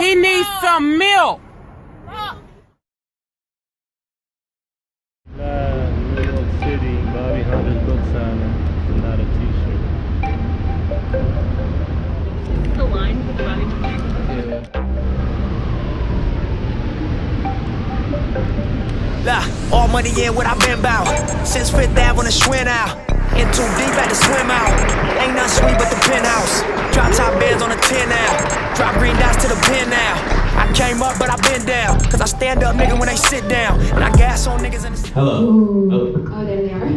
He needs some milk. New York City, Bobby Hunter's book signing, not a t-shirt. The line for the Bobby Hunter. Look, all money in what I've been about. Since Fifth Ave on the Schwinn out. In too deep at the swim out. Ain't nothing sweet but the penthouse. Drop top bands on the 10 now. Drop green dots to the pin now. I came up, but I been down. Cause I stand up, nigga, when they sit down. And I gas on niggas in the... Hello. Oh, there they are.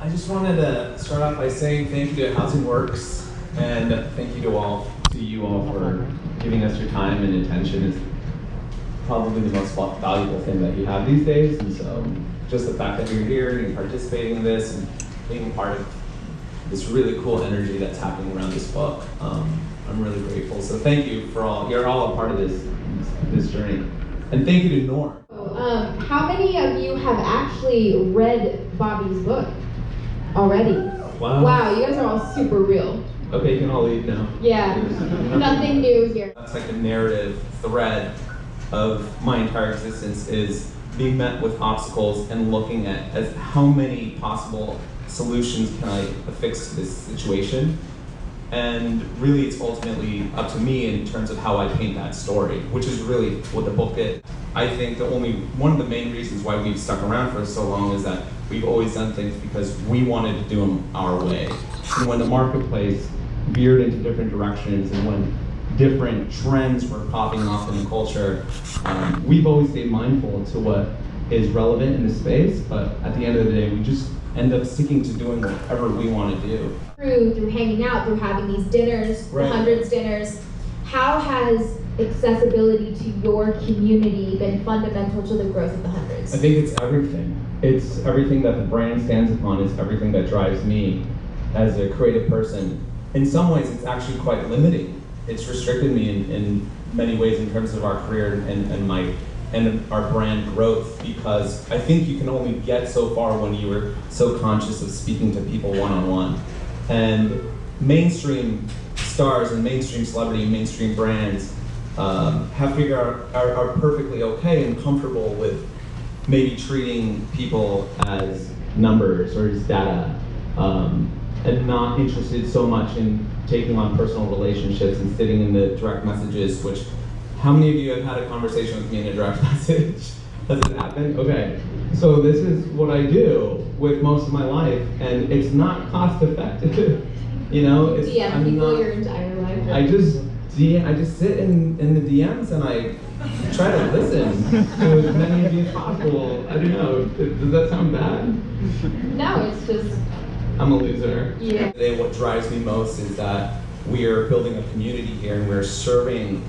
I just wanted to start off by saying thank you to Housing Works, and thank you to you all for giving us your time and attention. It's probably the most valuable thing that you have these days, and so just the fact that you're here and you're participating in this and being part of this really cool energy that's happening around this book, I'm really grateful. So thank you for you're all a part of this journey. And thank you to Norm. How many of you have actually read Bobby's book already? Wow. Wow, you guys are all super real. Okay, you can all leave now. Yeah, nothing new here. That's like the narrative thread of my entire existence, is being met with obstacles and looking at as how many possible solutions can I affix to this situation. And really it's ultimately up to me in terms of how I paint that story, which is really what the book is. I think one of the main reasons why we've stuck around for so long is that we've always done things because we wanted to do them our way. And when the marketplace veered into different directions and when different trends were popping off in the culture, we've always stayed mindful to what is relevant in the space, but at the end of the day, we just end up sticking to doing whatever we want to do. Through hanging out, through having these dinners, Right. the hundreds dinners, how has accessibility to your community been fundamental to the growth of the hundreds? I think it's everything. It's everything that the brand stands upon. It's everything that drives me as a creative person. In some ways, it's actually quite limiting. It's restricted me in many ways in terms of our career and our brand growth, because I think you can only get so far when you were so conscious of speaking to people one-on-one. And mainstream stars and mainstream celebrity and mainstream brands have figured out are perfectly okay and comfortable with maybe treating people as numbers or as data, and not interested so much in taking on personal relationships and sitting in the direct messages, which, how many of you have had a conversation with me in a direct message? Has it happened? Okay. So this is what I do with most of my life, and it's not cost effective. You know, it's DM people your entire life. I just sit in the DMs and I try to listen to as many of you as possible. I don't know. Does that sound bad? No, it's just... I'm a loser. Yeah. Today, what drives me most is that we are building a community here and we're serving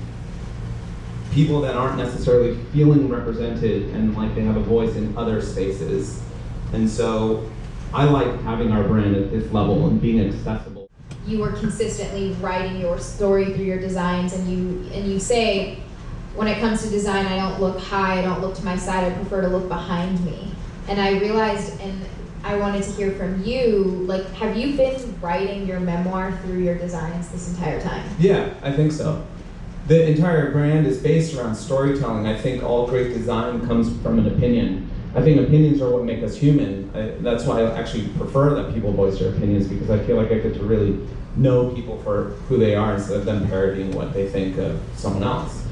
people that aren't necessarily feeling represented and like they have a voice in other spaces. And so I like having our brand at this level and being accessible. You were consistently writing your story through your designs, and you say, when it comes to design, I don't look high, I don't look to my side, I prefer to look behind me. And I realized, and I wanted to hear from you, like, have you been writing your memoir through your designs this entire time? Yeah, I think so. The entire brand is based around storytelling. I think all great design comes from an opinion. I think opinions are what make us human. That's why I actually prefer that people voice their opinions, because I feel like I get to really know people for who they are instead of them parodying what they think of someone else.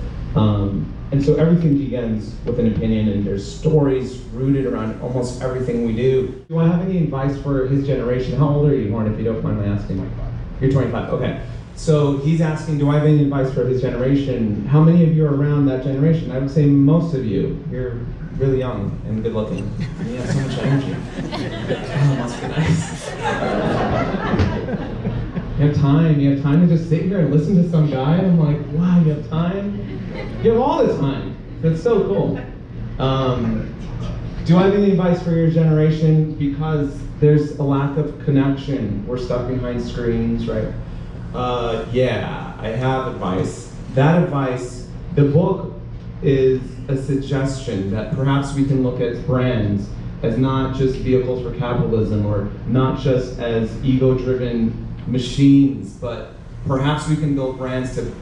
And so everything begins with an opinion, and there's stories rooted around almost everything we do. Do I have any advice for his generation? How old are you, Horn, if you don't mind me asking? 25. You're 25, okay. So he's asking, do I have any advice for his generation? How many of you are around that generation? I would say most of you. You're really young and good looking. And you have so much energy. Oh, must be nice. You have time to just sit here and listen to some guy. I'm like, wow, you have time? You have all the time. That's so cool. Do I have any advice for your generation? Because there's a lack of connection. We're stuck behind screens, right? Yeah, I have advice. That advice, the book is a suggestion that perhaps we can look at brands as not just vehicles for capitalism or not just as ego-driven machines, but perhaps we can build brands to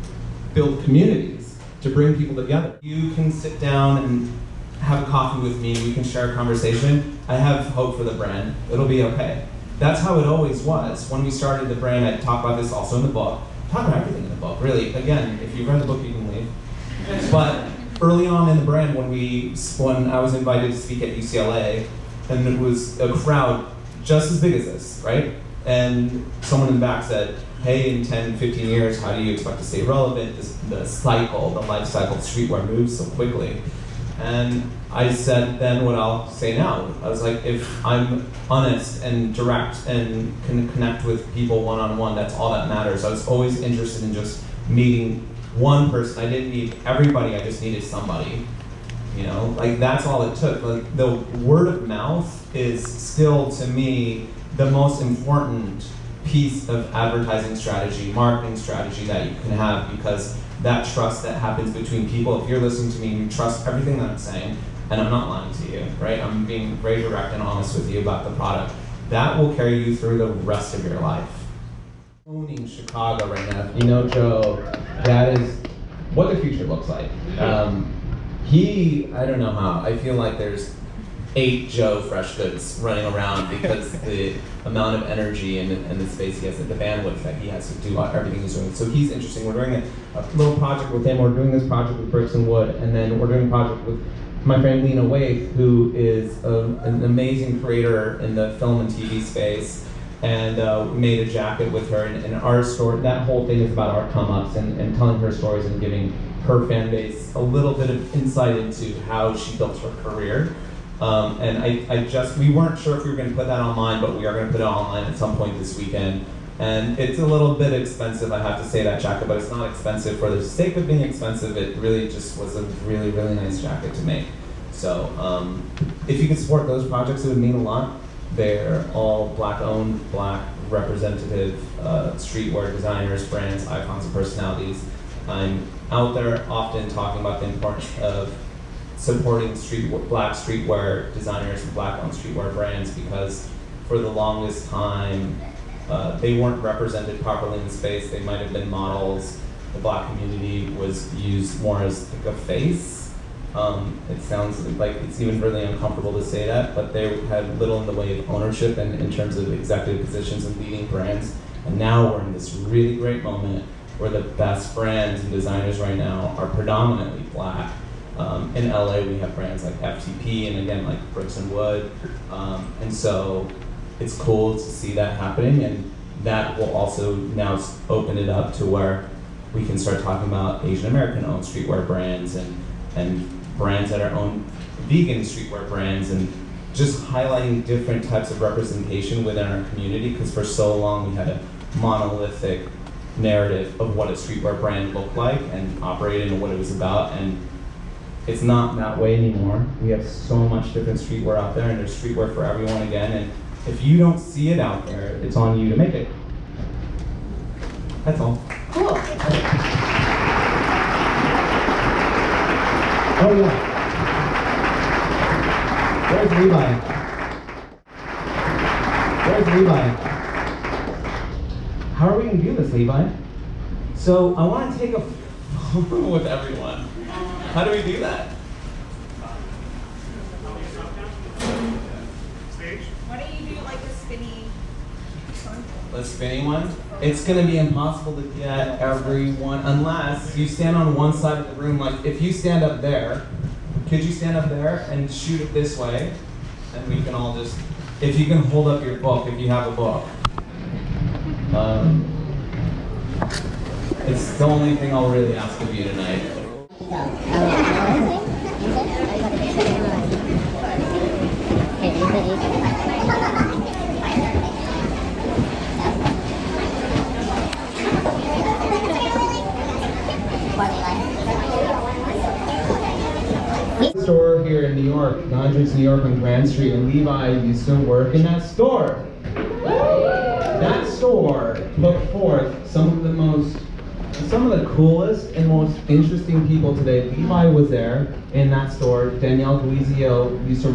build communities, to bring people together. You can sit down and have a coffee with me, we can share a conversation. I have hope for the brand, it'll be okay. That's how it always was. When we started the brand, I talk about this also in the book. I talk about everything in the book, really. Again, if you've read the book, you can leave. But early on in the brand, when I was invited to speak at UCLA, and it was a crowd just as big as this, right? And someone in the back said, hey, in 10, 15 years, how do you expect to stay relevant? The life cycle of streetwear moves so quickly. And I said then what I'll say now. I was like, if I'm honest and direct and can connect with people one-on-one, that's all that matters. I was always interested in just meeting one person. I didn't need everybody, I just needed somebody. You know, like that's all it took. Like the word of mouth is still, to me, the most important piece of advertising strategy, marketing strategy that you can have, because that trust that happens between people, if you're listening to me and you trust everything that I'm saying, and I'm not lying to you, right? I'm being very direct and honest with you about the product. That will carry you through the rest of your life. Owning Chicago right now, if you know Joe, that is what the future looks like. I don't know how, I feel like there's 8 Joe Fresh Goods running around because the amount of energy and the space he has, the bandwidth that he has to do everything he's doing. So he's interesting. We're doing a little project with him. We're doing this project with Bricks and Wood, and then we're doing a project with my friend Lena Waith, who is an amazing creator in the film and TV space, and we made a jacket with her. And our story, that whole thing is about our come-ups and telling her stories and giving her fan base a little bit of insight into how she built her career. And we weren't sure if we were going to put that online, but we are going to put it online at some point this weekend. And it's a little bit expensive, I have to say, that jacket, but it's not expensive for the sake of being expensive. It really just was a really, really nice jacket to make. So if you could support those projects, it would mean a lot. They're all Black-owned, Black representative streetwear designers, brands, icons, and personalities. I'm out there often talking about the importance of supporting Black streetwear designers and Black-owned streetwear brands, because for the longest time, they weren't represented properly in the space. They might have been models. The Black community was used more as like a face. It sounds like it's even really uncomfortable to say that, but they had little in the way of ownership and in terms of executive positions and leading brands. And now we're in this really great moment where the best brands and designers right now are predominantly Black. In LA, we have brands like FTP and again, like Bricks and Wood. And so it's cool to see that happening, and that will also now open it up to where we can start talking about Asian American owned streetwear brands and brands that are owned vegan streetwear brands, and just highlighting different types of representation within our community, because for so long we had a monolithic narrative of what a streetwear brand looked like and operated and what it was about, and it's not that way anymore. We have so much different streetwear out there, and there's streetwear for everyone again, and if you don't see it out there, it's on you to make it. That's all. Cool. Oh yeah. Where's Levi? Where's Levi? How are we gonna do this, Levi? So I want to take a photo with everyone. How do we do that? Why don't you do like a spinny one? The spinning one? It's going to be impossible to get everyone unless you stand on one side of the room. Like if you stand up there, could you stand up there and shoot it this way? And we can all just, if you can hold up your book, if you have a book. It's the only thing I'll really ask of you tonight. Store here in New York, Gondrix, New York on Grand Street, and Levi used to work in that store. That store put forth some of the coolest and most interesting people today. Levi was there in that store. Danielle Guizio used to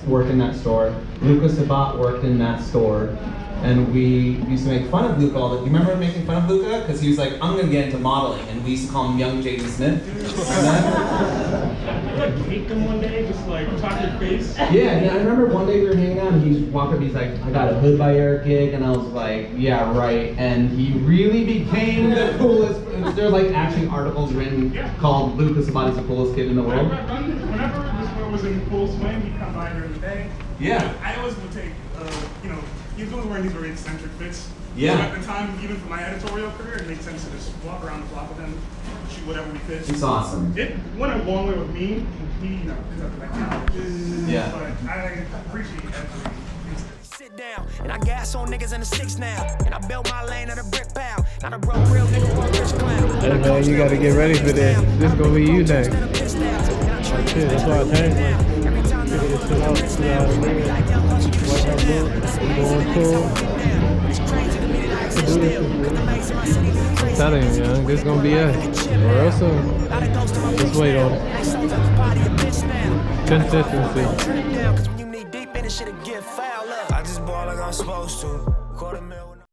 work in that store. Lucas Sabat worked in that store. and we used to make fun of Luca all the time. You remember making fun of Luca? Because he was like, I'm gonna get into modeling, and we used to call him young Jaden Smith. Remember that? Like, kicked him one day, just like, talk your face. Yeah, I remember one day we were hanging out, and he walked up, he's like, I got a Hood by Eric gig, and I was like, yeah, right. And he really became the coolest. There were like actually articles written called Luca Sabati's the coolest kid in the world. Whenever this one was in full swing, he'd come by during the day. Yeah. I always would take, he was wearing these very eccentric fits. Yeah. So at the time, even for my editorial career, it made sense to just walk around the block with him, shoot whatever we fit. It's awesome. It went a long way with me. He, he's up to like, yeah. But I appreciate every instant. Sit down, and I gas on niggas in the 6 now. And I built my lane at a brick pound. Not a broke real nigga, one rich clown. Hey man, you gotta get ready for this. This gonna be you next. Shit, that's why I came. Get this shit out, nigga. Watch our book, going cool. Do this shit, I'm telling you, young, this gonna be us. Real soon. Just wait on it. Consistency. I just ball like I'm supposed to. $250,000.